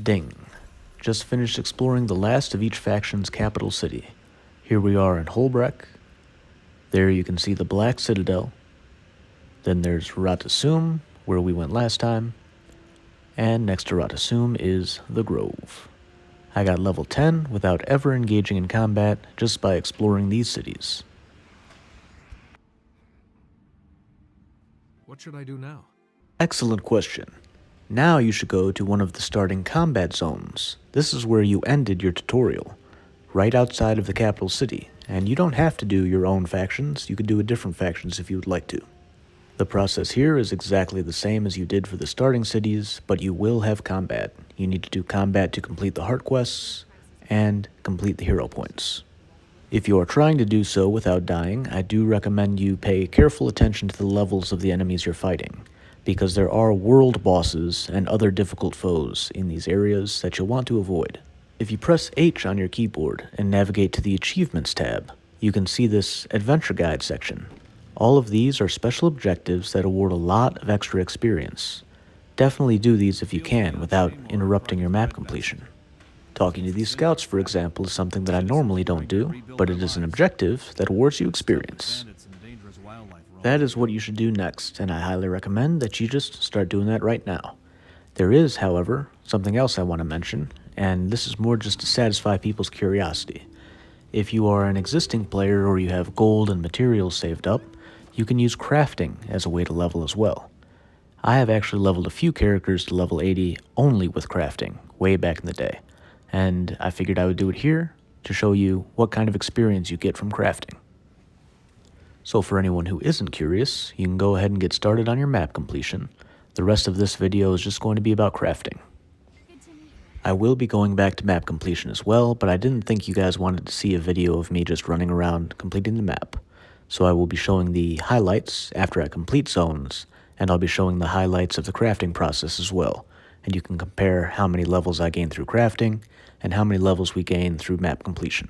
Ding. Just finished exploring the last of each faction's capital city. Here we are in Holbreck. There you can see the Black Citadel. Then there's Ratasum, where we went last time. And next to Ratasum is the Grove. I got level 10 without ever engaging in combat, just by exploring these cities. What should I do now? Excellent question. Now you should go to one of the starting combat zones. This is where you ended your tutorial, right outside of the capital city, and you don't have to do your own factions, you could do different factions if you would like to. The process here is exactly the same as you did for the starting cities, but you will have combat. You need to do combat to complete the heart quests, and complete the hero points. If you are trying to do so without dying, I do recommend you pay careful attention to the levels of the enemies you're fighting, because there are world bosses and other difficult foes in these areas that you'll want to avoid. If you press H on your keyboard and navigate to the Achievements tab, you can see this Adventure Guide section. All of these are special objectives that award a lot of extra experience. Definitely do these if you can without interrupting your map completion. Talking to these scouts, for example, is something that I normally don't do, but it is an objective that awards you experience. That is what you should do next, and I highly recommend that you just start doing that right now. There is, however, something else I want to mention, and this is more just to satisfy people's curiosity. If you are an existing player or you have gold and materials saved up, you can use crafting as a way to level as well. I have actually leveled a few characters to level 80 only with crafting, way back in the day, and I figured I would do it here to show you what kind of experience you get from crafting. So for anyone who isn't curious, you can go ahead and get started on your map completion. The rest of this video is just going to be about crafting. I will be going back to map completion as well, but I didn't think you guys wanted to see a video of me just running around completing the map. So I will be showing the highlights after I complete zones, and I'll be showing the highlights of the crafting process as well. And you can compare how many levels I gain through crafting, and how many levels we gain through map completion.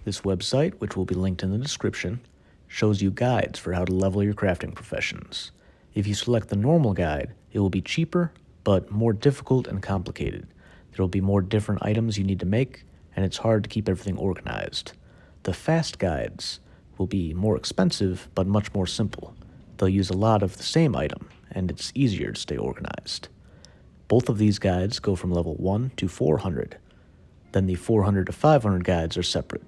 This website, which will be linked in the description, shows you guides for how to level your crafting professions. If you select the normal guide, it will be cheaper, but more difficult and complicated. There will be more different items you need to make, and it's hard to keep everything organized. The fast guides will be more expensive, but much more simple. They'll use a lot of the same item, and it's easier to stay organized. Both of these guides go from level 1 to 400. Then the 400 to 500 guides are separate.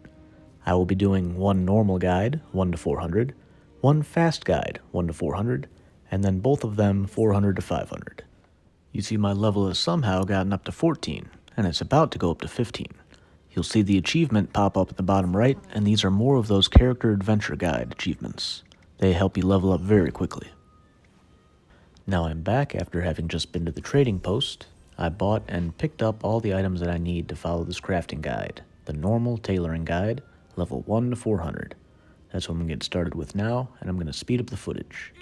I will be doing one normal guide, 1 to 400, one fast guide, 1 to 400, and then both of them 400 to 500. You see my level has somehow gotten up to 14, and it's about to go up to 15. You'll see the achievement pop up at the bottom right, and these are more of those character adventure guide achievements. They help you level up very quickly. Now I'm back after having just been to the trading post. I bought and picked up all the items that I need to follow this crafting guide, the normal tailoring guide, level 1 to 400. That's what I'm going to get started with now, and I'm going to speed up the footage.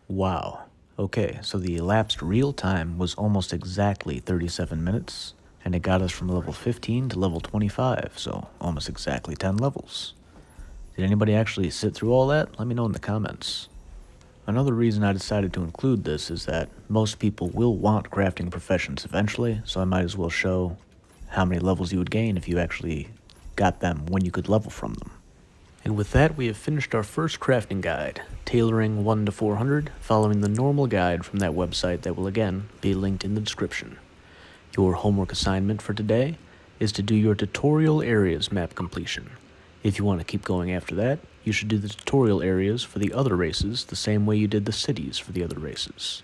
Wow. Okay, so the elapsed real time was almost exactly 37 minutes, and it got us from level 15 to level 25, so almost exactly 10 levels. Did anybody actually sit through all that? Let me know in the comments. Another reason I decided to include this is that most people will want crafting professions eventually, so I might as well show how many levels you would gain if you actually got them when you could level from them. And with that, we have finished our first crafting guide, tailoring 1 to 400, following the normal guide from that website that will again be linked in the description. Your homework assignment for today is to do your tutorial areas map completion. If you want to keep going after that, you should do the tutorial areas for the other races the same way you did the cities for the other races.